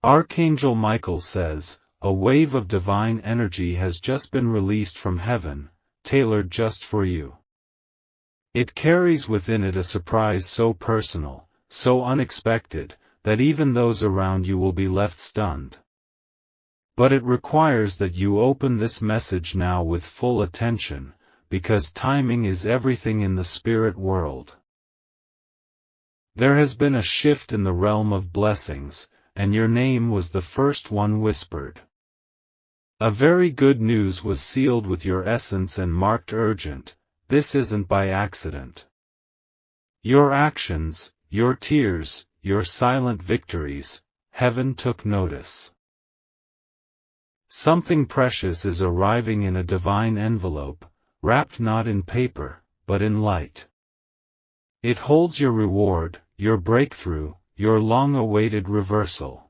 Archangel Michael says, a wave of divine energy has just been released from heaven, tailored just for you. It carries within it a surprise so personal, so unexpected, that even those around you will be left stunned. But it requires that you open this message now with full attention, because timing is everything in the spirit world. There has been a shift in the realm of blessings, and your name was the first one whispered. A very good news was sealed with your essence and marked urgent. This isn't by accident. Your actions, your tears, your silent victories, heaven took notice. Something precious is arriving in a divine envelope, wrapped not in paper, but in light. It holds your reward, your breakthrough, your long-awaited reversal.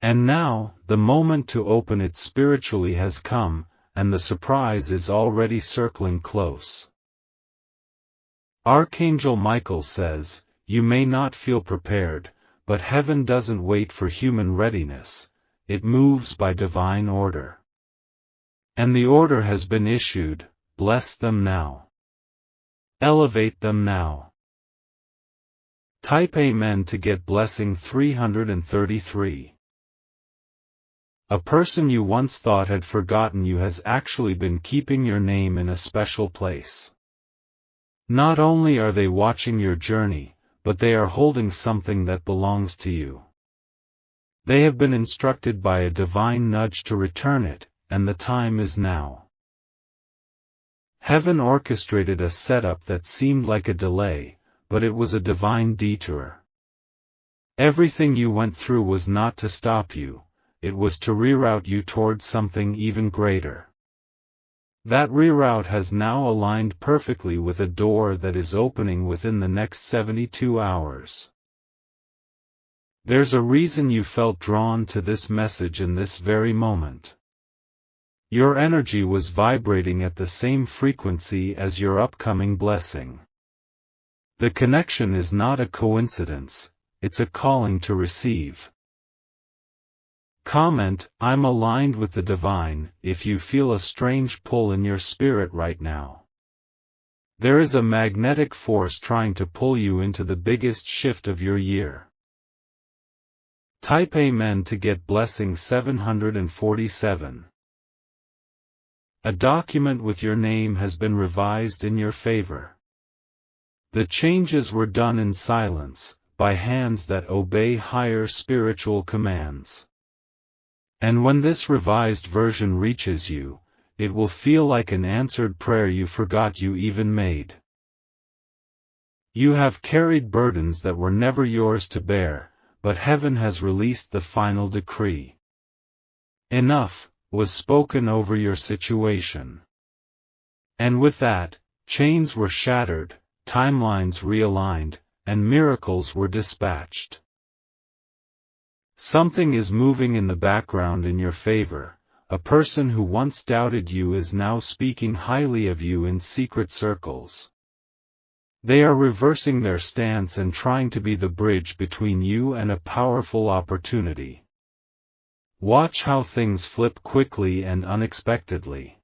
And now, the moment to open it spiritually has come, and the surprise is already circling close. Archangel Michael says, you may not feel prepared, but heaven doesn't wait for human readiness, it moves by divine order. And the order has been issued, bless them now. Elevate them now. Type Amen to get blessing 333. A person you once thought had forgotten you has actually been keeping your name in a special place. Not only are they watching your journey, but they are holding something that belongs to you. They have been instructed by a divine nudge to return it, and the time is now. Heaven orchestrated a setup that seemed like a delay, but it was a divine detour. Everything you went through was not to stop you. It was to reroute you towards something even greater. That reroute has now aligned perfectly with a door that is opening within the next 72 hours. There's a reason you felt drawn to this message in this very moment. Your energy was vibrating at the same frequency as your upcoming blessing. The connection is not a coincidence, it's a calling to receive. Comment, I'm aligned with the divine, if you feel a strange pull in your spirit right now. There is a magnetic force trying to pull you into the biggest shift of your year. Type Amen to get blessing 747. A document with your name has been revised in your favor. The changes were done in silence, by hands that obey higher spiritual commands. And when this revised version reaches you, it will feel like an answered prayer you forgot you even made. You have carried burdens that were never yours to bear, but heaven has released the final decree. Enough was spoken over your situation. And with that, chains were shattered, timelines realigned, and miracles were dispatched. Something is moving in the background in your favor. A person who once doubted you is now speaking highly of you in secret circles. They are reversing their stance and trying to be the bridge between you and a powerful opportunity. Watch how things flip quickly and unexpectedly.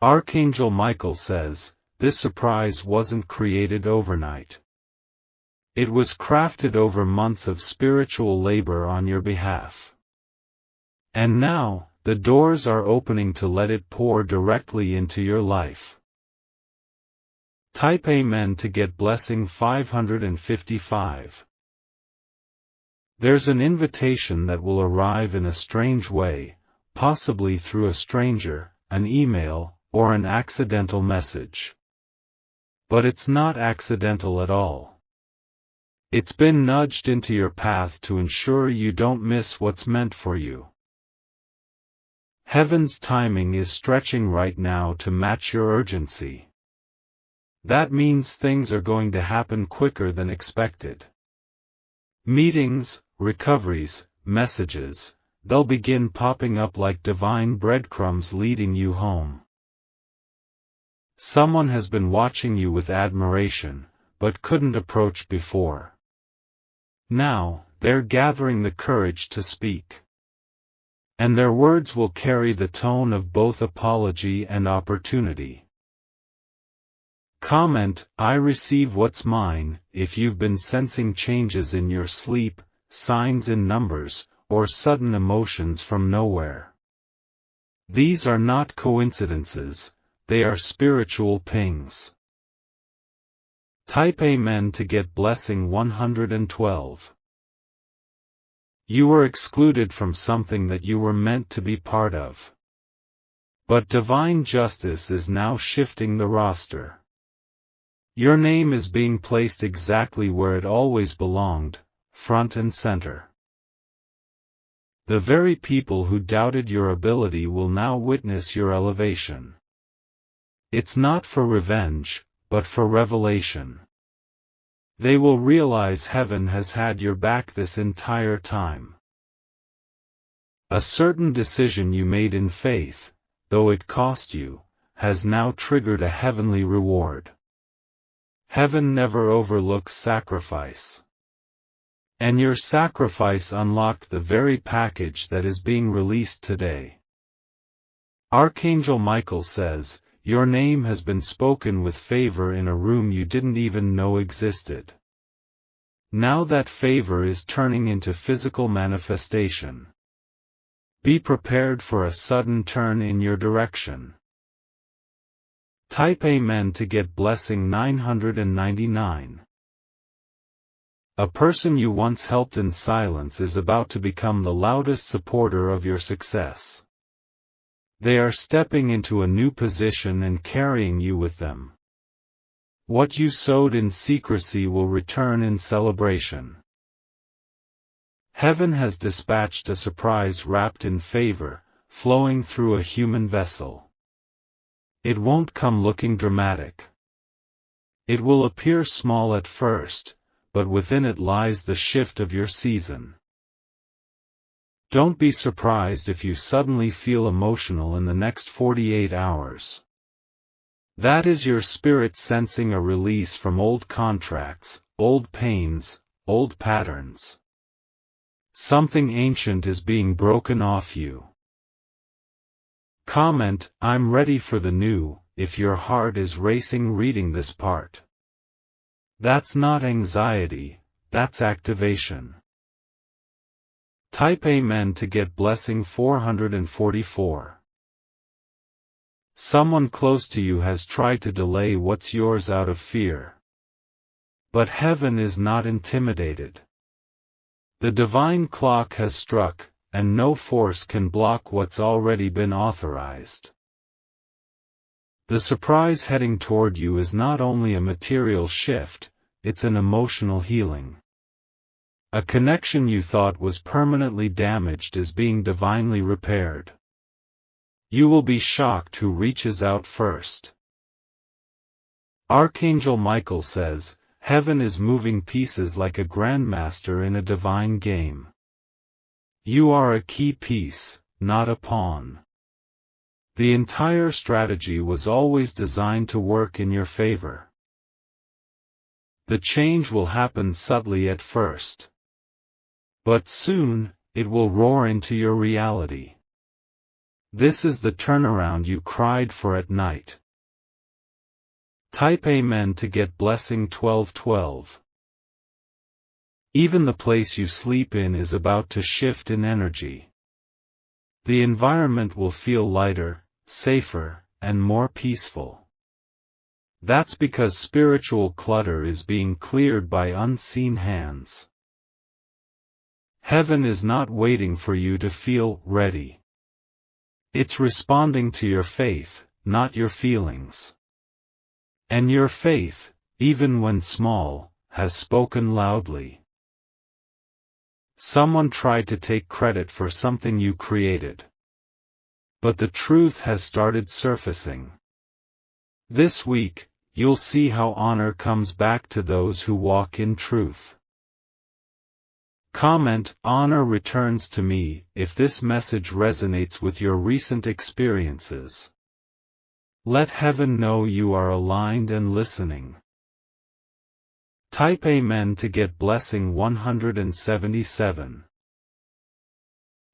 Archangel Michael says, this surprise wasn't created overnight. It was crafted over months of spiritual labor on your behalf. And now, the doors are opening to let it pour directly into your life. Type Amen to get blessing 555. There's an invitation that will arrive in a strange way, possibly through a stranger, an email, or an accidental message. But it's not accidental at all. It's been nudged into your path to ensure you don't miss what's meant for you. Heaven's timing is stretching right now to match your urgency. That means things are going to happen quicker than expected. Meetings, recoveries, messages, they'll begin popping up like divine breadcrumbs leading you home. Someone has been watching you with admiration, but couldn't approach before. Now, they're gathering the courage to speak. And their words will carry the tone of both apology and opportunity. Comment, I receive what's mine. If you've been sensing changes in your sleep, signs in numbers, or sudden emotions from nowhere. These are not coincidences, they are spiritual pings. Type Amen to get blessing 112. You were excluded from something that you were meant to be part of. But divine justice is now shifting the roster. Your name is being placed exactly where it always belonged, front and center. The very people who doubted your ability will now witness your elevation. It's not for revenge, but for revelation. They will realize heaven has had your back this entire time. A certain decision you made in faith, though it cost you, has now triggered a heavenly reward. Heaven never overlooks sacrifice. And your sacrifice unlocked the very package that is being released today. Archangel Michael says, your name has been spoken with favor in a room you didn't even know existed. Now that favor is turning into physical manifestation. Be prepared for a sudden turn in your direction. Type Amen to get blessing 999. A person you once helped in silence is about to become the loudest supporter of your success. They are stepping into a new position and carrying you with them. What you sowed in secrecy will return in celebration. Heaven has dispatched a surprise wrapped in favor, flowing through a human vessel. It won't come looking dramatic. It will appear small at first, but within it lies the shift of your season. Don't be surprised if you suddenly feel emotional in the next 48 hours. That is your spirit sensing a release from old contracts, old pains, old patterns. Something ancient is being broken off you. Comment, I'm ready for the new, if your heart is racing reading this part. That's not anxiety, that's activation. Type Amen to get blessing 444. Someone close to you has tried to delay what's yours out of fear. But heaven is not intimidated. The divine clock has struck, and no force can block what's already been authorized. The surprise heading toward you is not only a material shift, it's an emotional healing. A connection you thought was permanently damaged is being divinely repaired. You will be shocked who reaches out first. Archangel Michael says, heaven is moving pieces like a grandmaster in a divine game. You are a key piece, not a pawn. The entire strategy was always designed to work in your favor. The change will happen subtly at first. But soon, it will roar into your reality. This is the turnaround you cried for at night. Type Amen to get blessing 1212. Even the place you sleep in is about to shift in energy. The environment will feel lighter, safer, and more peaceful. That's because spiritual clutter is being cleared by unseen hands. Heaven is not waiting for you to feel ready. It's responding to your faith, not your feelings. And your faith, even when small, has spoken loudly. Someone tried to take credit for something you created. But the truth has started surfacing. This week, you'll see how honor comes back to those who walk in truth. Comment, honor returns to me, if this message resonates with your recent experiences. Let heaven know you are aligned and listening. Type Amen to get blessing 177.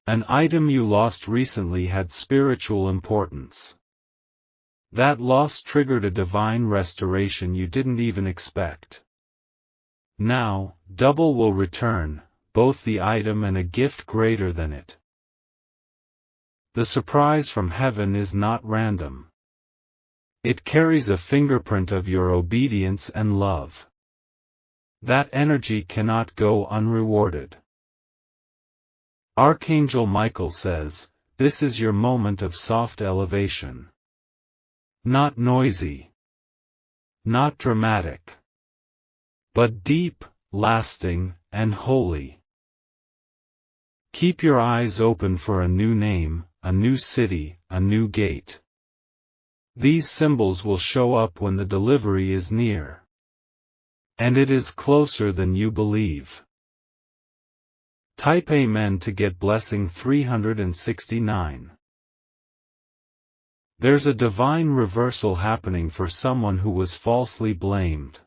An item you lost recently had spiritual importance. That loss triggered a divine restoration you didn't even expect. Now, double will return, both the item and a gift greater than it. The surprise from heaven is not random. It carries a fingerprint of your obedience and love. That energy cannot go unrewarded. Archangel Michael says, this is your moment of soft elevation. Not noisy. Not dramatic. But deep, lasting, and holy. Keep your eyes open for a new name, a new city, a new gate. These symbols will show up when the delivery is near. And it is closer than you believe. Type Amen to get blessing 369. There's a divine reversal happening for someone who was falsely blamed.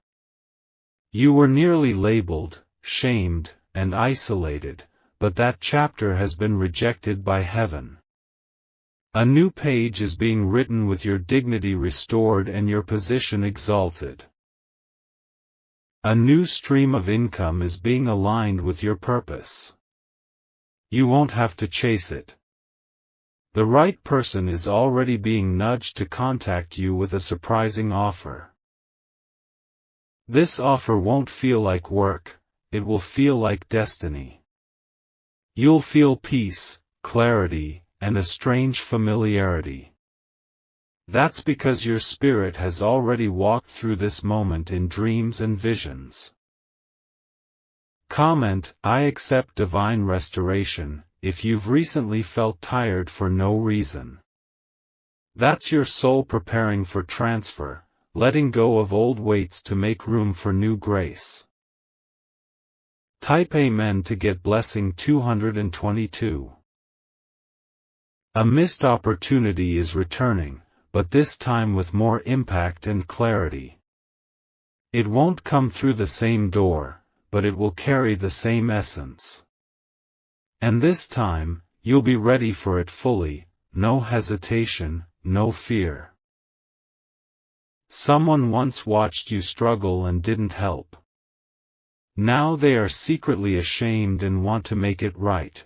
You were nearly labeled, shamed, and isolated, but that chapter has been rejected by heaven. A new page is being written with your dignity restored and your position exalted. A new stream of income is being aligned with your purpose. You won't have to chase it. The right person is already being nudged to contact you with a surprising offer. This offer won't feel like work, it will feel like destiny. You'll feel peace, clarity, and a strange familiarity. That's because your spirit has already walked through this moment in dreams and visions. Comment, I accept divine restoration, if you've recently felt tired for no reason. That's your soul preparing for transfer, letting go of old weights to make room for new grace. Type Amen to get blessing 222. A missed opportunity is returning, but this time with more impact and clarity. It won't come through the same door, but it will carry the same essence. And this time, you'll be ready for it fully, no hesitation, no fear. Someone once watched you struggle and didn't help. Now they are secretly ashamed and want to make it right.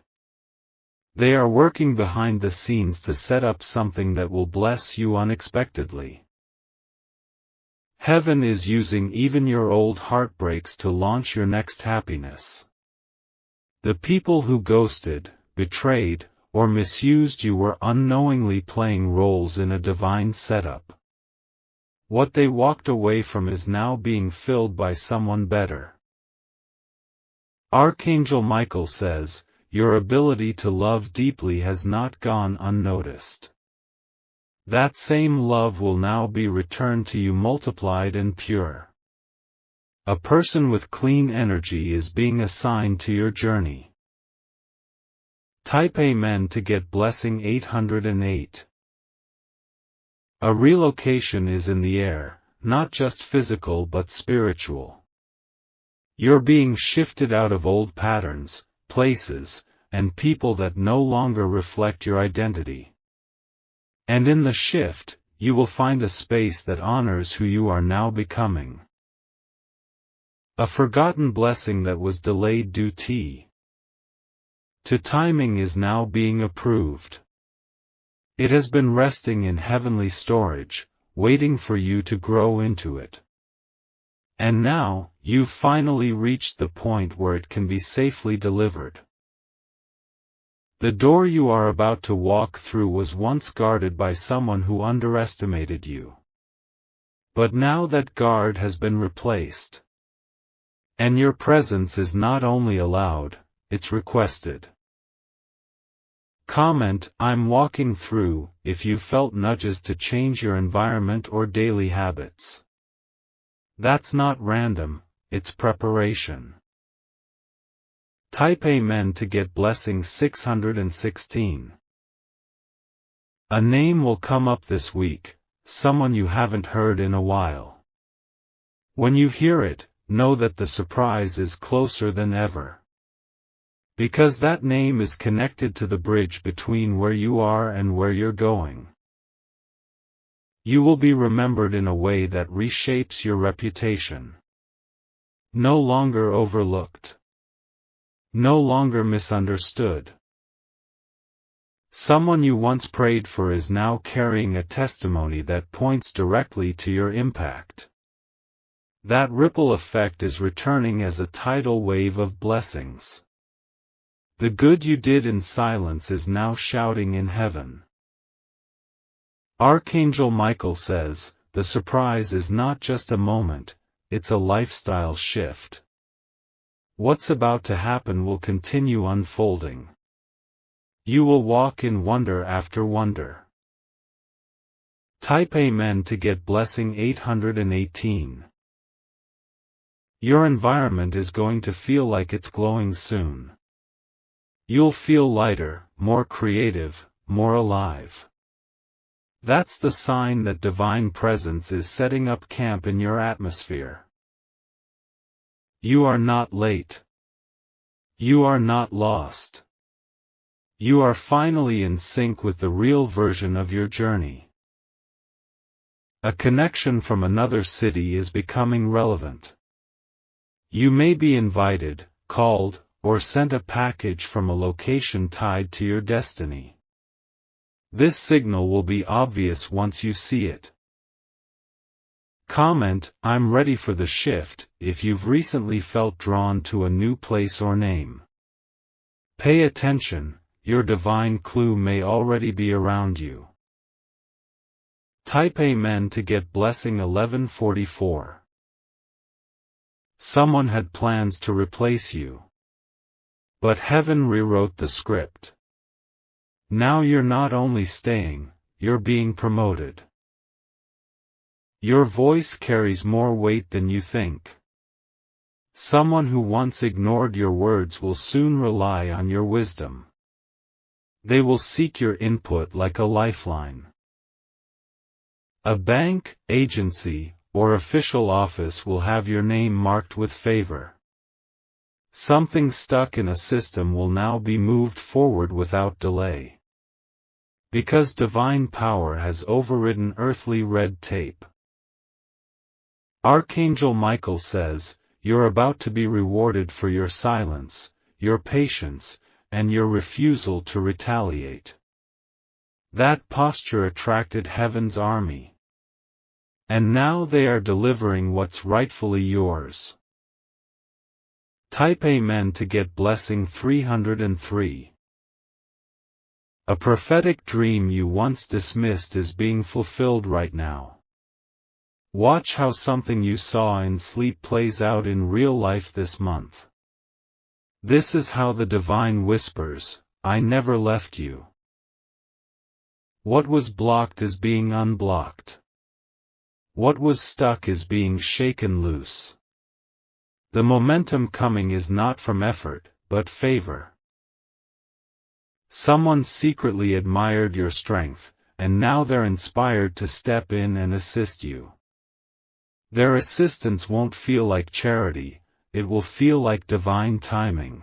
They are working behind the scenes to set up something that will bless you unexpectedly. Heaven is using even your old heartbreaks to launch your next happiness. The people who ghosted, betrayed, or misused you were unknowingly playing roles in a divine setup. What they walked away from is now being filled by someone better. Archangel Michael says, your ability to love deeply has not gone unnoticed. That same love will now be returned to you multiplied and pure. A person with clean energy is being assigned to your journey. Type Amen to get blessing 808. A relocation is in the air, not just physical but spiritual. You're being shifted out of old patterns, places, and people that no longer reflect your identity. And in the shift, you will find a space that honors who you are now becoming. A forgotten blessing that was delayed due to timing is now being approved. It has been resting in heavenly storage, waiting for you to grow into it. And now, you've finally reached the point where it can be safely delivered. The door you are about to walk through was once guarded by someone who underestimated you. But now that guard has been replaced. And your presence is not only allowed, it's requested. Comment, I'm walking through, if you felt nudges to change your environment or daily habits. That's not random, it's preparation. Type Amen to get blessing 616. A name will come up this week, someone you haven't heard in a while. When you hear it, know that the surprise is closer than ever. Because that name is connected to the bridge between where you are and where you're going. You will be remembered in a way that reshapes your reputation. No longer overlooked. No longer misunderstood. Someone you once prayed for is now carrying a testimony that points directly to your impact. That ripple effect is returning as a tidal wave of blessings. The good you did in silence is now shouting in heaven. Archangel Michael says, the surprise is not just a moment, it's a lifestyle shift. What's about to happen will continue unfolding. You will walk in wonder after wonder. Type Amen to get blessing 818. Your environment is going to feel like it's glowing soon. You'll feel lighter, more creative, more alive. That's the sign that divine presence is setting up camp in your atmosphere. You are not late. You are not lost. You are finally in sync with the real version of your journey. A connection from another city is becoming relevant. You may be invited, called, or sent a package from a location tied to your destiny. This signal will be obvious once you see it. Comment, I'm ready for the shift, if you've recently felt drawn to a new place or name. Pay attention, your divine clue may already be around you. Type Amen to get blessing 1144. Someone had plans to replace you. But heaven rewrote the script. Now you're not only staying, you're being promoted. Your voice carries more weight than you think. Someone who once ignored your words will soon rely on your wisdom. They will seek your input like a lifeline. A bank, agency, or official office will have your name marked with favor. Something stuck in a system will now be moved forward without delay. Because divine power has overridden earthly red tape. Archangel Michael says, you're about to be rewarded for your silence, your patience, and your refusal to retaliate. That posture attracted heaven's army. And now they are delivering what's rightfully yours. Type Amen to get blessing 303. A prophetic dream you once dismissed is being fulfilled right now. Watch how something you saw in sleep plays out in real life this month. This is how the divine whispers, I never left you. What was blocked is being unblocked. What was stuck is being shaken loose. The momentum coming is not from effort, but favor. Someone secretly admired your strength, and now they're inspired to step in and assist you. Their assistance won't feel like charity, it will feel like divine timing.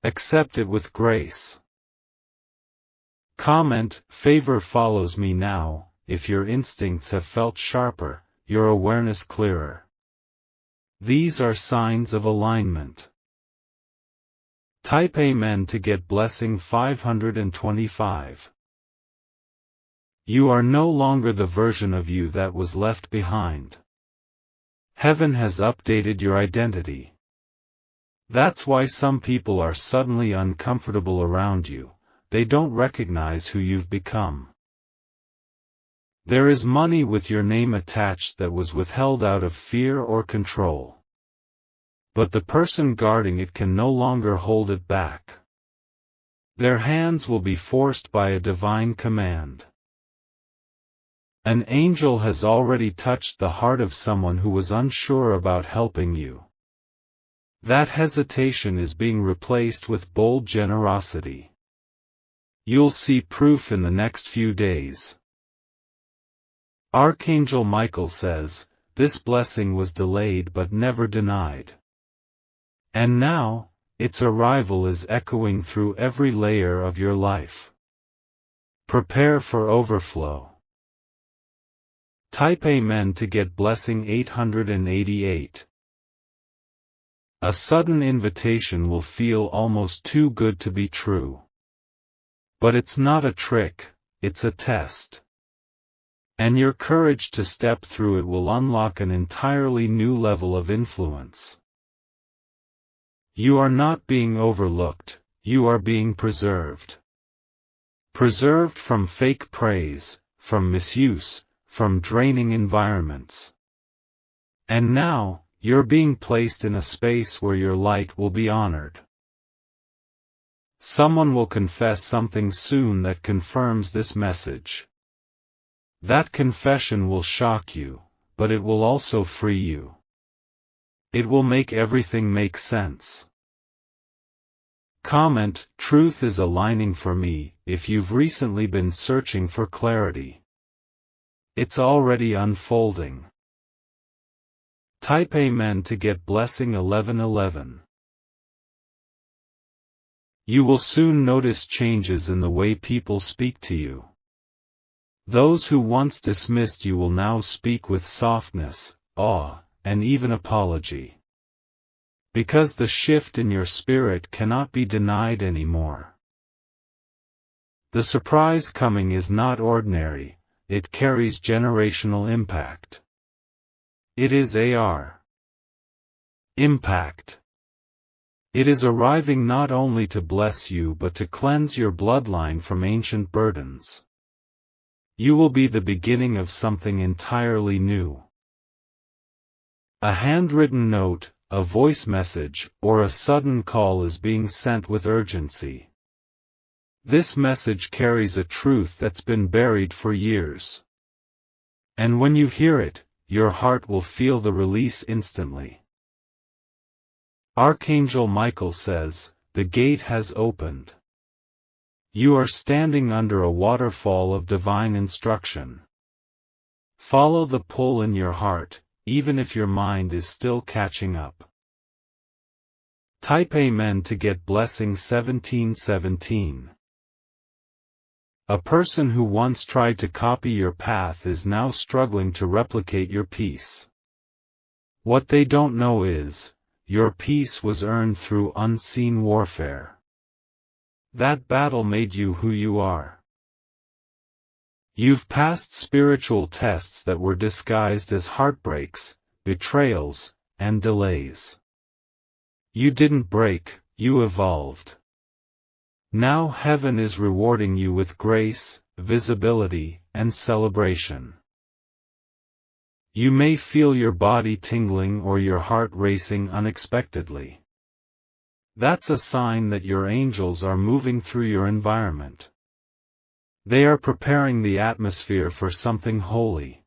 Accept it with grace. Comment, favor follows me now. If your instincts have felt sharper, your awareness clearer. These are signs of alignment. Type Amen to get blessing 525. You are no longer the version of you that was left behind. Heaven has updated your identity. That's why some people are suddenly uncomfortable around you, they don't recognize who you've become. There is money with your name attached that was withheld out of fear or control. But the person guarding it can no longer hold it back. Their hands will be forced by a divine command. An angel has already touched the heart of someone who was unsure about helping you. That hesitation is being replaced with bold generosity. You'll see proof in the next few days. Archangel Michael says, this blessing was delayed but never denied. And now, its arrival is echoing through every layer of your life. Prepare for overflow. Type Amen to get blessing 888. A sudden invitation will feel almost too good to be true. But it's not a trick, it's a test. And your courage to step through it will unlock an entirely new level of influence. You are not being overlooked, you are being preserved. Preserved from fake praise, from misuse, from draining environments. And now, you're being placed in a space where your light will be honored. Someone will confess something soon that confirms this message. That confession will shock you, but it will also free you. It will make everything make sense. Comment, truth is aligning for me, if you've recently been searching for clarity. It's already unfolding. Type Amen to get blessing 1111. You will soon notice changes in the way people speak to you. Those who once dismissed you will now speak with softness, awe, and even apology. Because the shift in your spirit cannot be denied anymore. The surprise coming is not ordinary, it carries generational impact. It is AR. Impact. It is arriving not only to bless you but to cleanse your bloodline from ancient burdens. You will be the beginning of something entirely new. A handwritten note, a voice message, or a sudden call is being sent with urgency. This message carries a truth that's been buried for years. And when you hear it, your heart will feel the release instantly. Archangel Michael says, "The gate has opened." You are standing under a waterfall of divine instruction. Follow the pull in your heart, even if your mind is still catching up. Type Amen to get blessing 1717. A person who once tried to copy your path is now struggling to replicate your peace. What they don't know is, your peace was earned through unseen warfare. That battle made you who you are. You've passed spiritual tests that were disguised as heartbreaks, betrayals, and delays. You didn't break, you evolved. Now heaven is rewarding you with grace, visibility, and celebration. You may feel your body tingling or your heart racing unexpectedly. That's a sign that your angels are moving through your environment. They are preparing the atmosphere for something holy.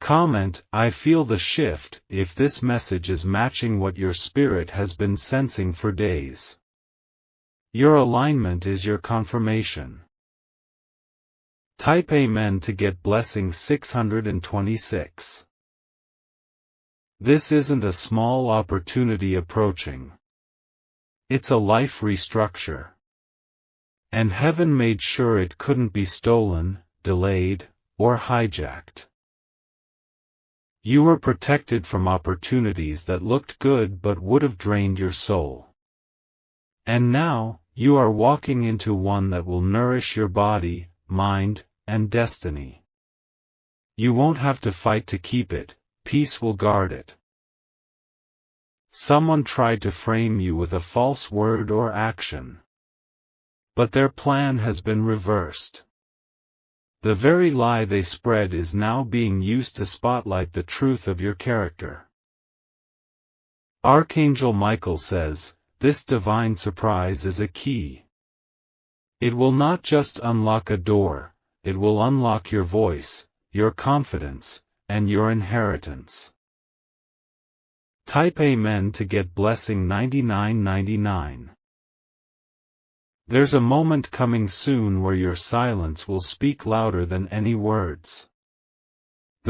Comment, I feel the shift, if this message is matching what your spirit has been sensing for days. Your alignment is your confirmation. Type Amen to get blessing 626. This isn't a small opportunity approaching. It's a life restructure. And heaven made sure it couldn't be stolen, delayed, or hijacked. You were protected from opportunities that looked good but would have drained your soul. And now, you are walking into one that will nourish your body, mind, and destiny. You won't have to fight to keep it, peace will guard it. Someone tried to frame you with a false word or action. But their plan has been reversed. The very lie they spread is now being used to spotlight the truth of your character. Archangel Michael says, this divine surprise is a key. It will not just unlock a door, it will unlock your voice, your confidence, and your inheritance. Type Amen to get blessing 9999. There's a moment coming soon where your silence will speak louder than any words.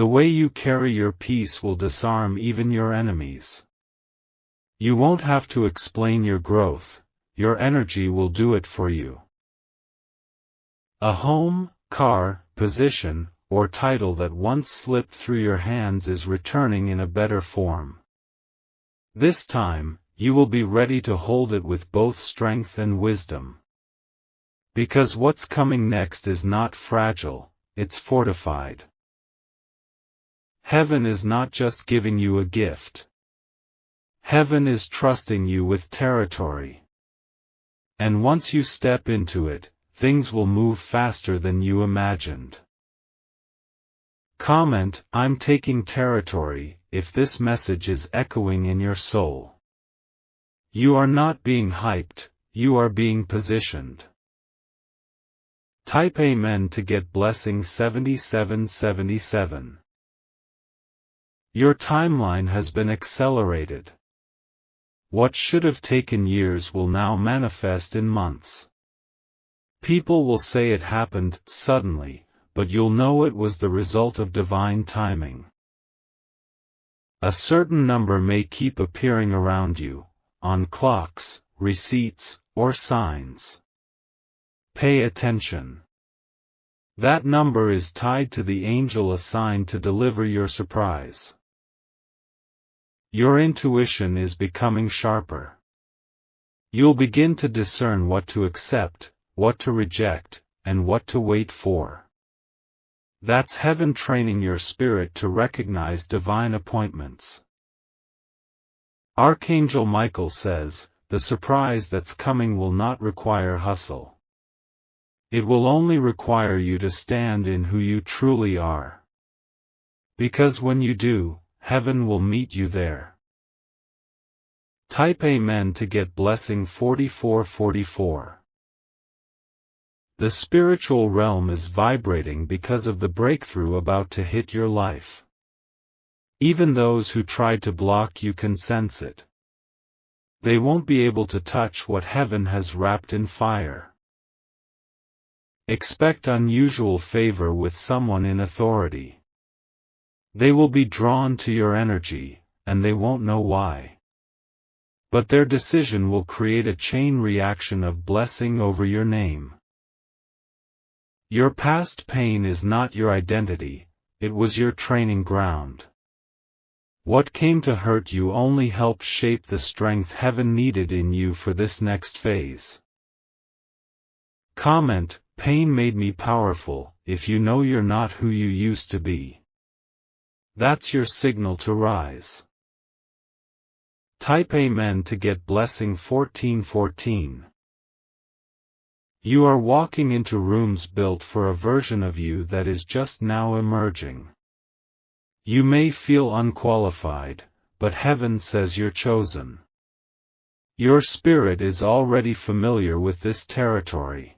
The way you carry your peace will disarm even your enemies. You won't have to explain your growth, your energy will do it for you. A home, car, position, or title that once slipped through your hands is returning in a better form. This time, you will be ready to hold it with both strength and wisdom. Because what's coming next is not fragile, it's fortified. Heaven is not just giving you a gift. Heaven is trusting you with territory. And once you step into it, things will move faster than you imagined. Comment, I'm taking territory, if this message is echoing in your soul. You are not being hyped, you are being positioned. Type Amen to get blessing 7777. Your timeline has been accelerated. What should have taken years will now manifest in months. People will say it happened suddenly, but you'll know it was the result of divine timing. A certain number may keep appearing around you, on clocks, receipts, or signs. Pay attention. That number is tied to the angel assigned to deliver your surprise. Your intuition is becoming sharper. You'll begin to discern what to accept, what to reject, and what to wait for. That's heaven training your spirit to recognize divine appointments. Archangel Michael says, the surprise that's coming will not require hustle. It will only require you to stand in who you truly are. Because when you do, heaven will meet you there. Type Amen to get blessing 4444. The spiritual realm is vibrating because of the breakthrough about to hit your life. Even those who tried to block you can sense it. They won't be able to touch what heaven has wrapped in fire. Expect unusual favor with someone in authority. They will be drawn to your energy, and they won't know why. But their decision will create a chain reaction of blessing over your name. Your past pain is not your identity, it was your training ground. What came to hurt you only helped shape the strength heaven needed in you for this next phase. Comment, pain made me powerful, if you know you're not who you used to be. That's your signal to rise. Type Amen to get blessing 1414. You are walking into rooms built for a version of you that is just now emerging. You may feel unqualified, but heaven says you're chosen. Your spirit is already familiar with this territory.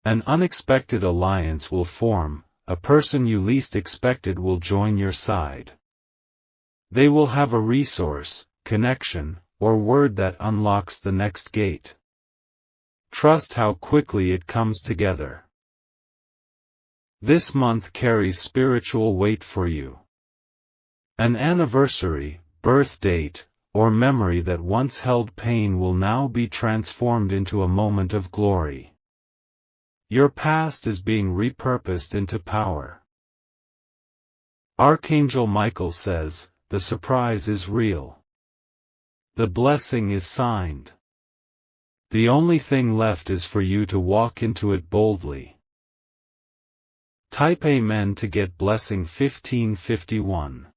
An unexpected alliance will form, a person you least expected will join your side. They will have a resource, connection, or word that unlocks the next gate. Trust how quickly it comes together. This month carries spiritual weight for you. An anniversary, birth date, or memory that once held pain will now be transformed into a moment of glory. Your past is being repurposed into power. Archangel Michael says, the surprise is real. The blessing is signed. The only thing left is for you to walk into it boldly. Type Amen to get blessing 1551.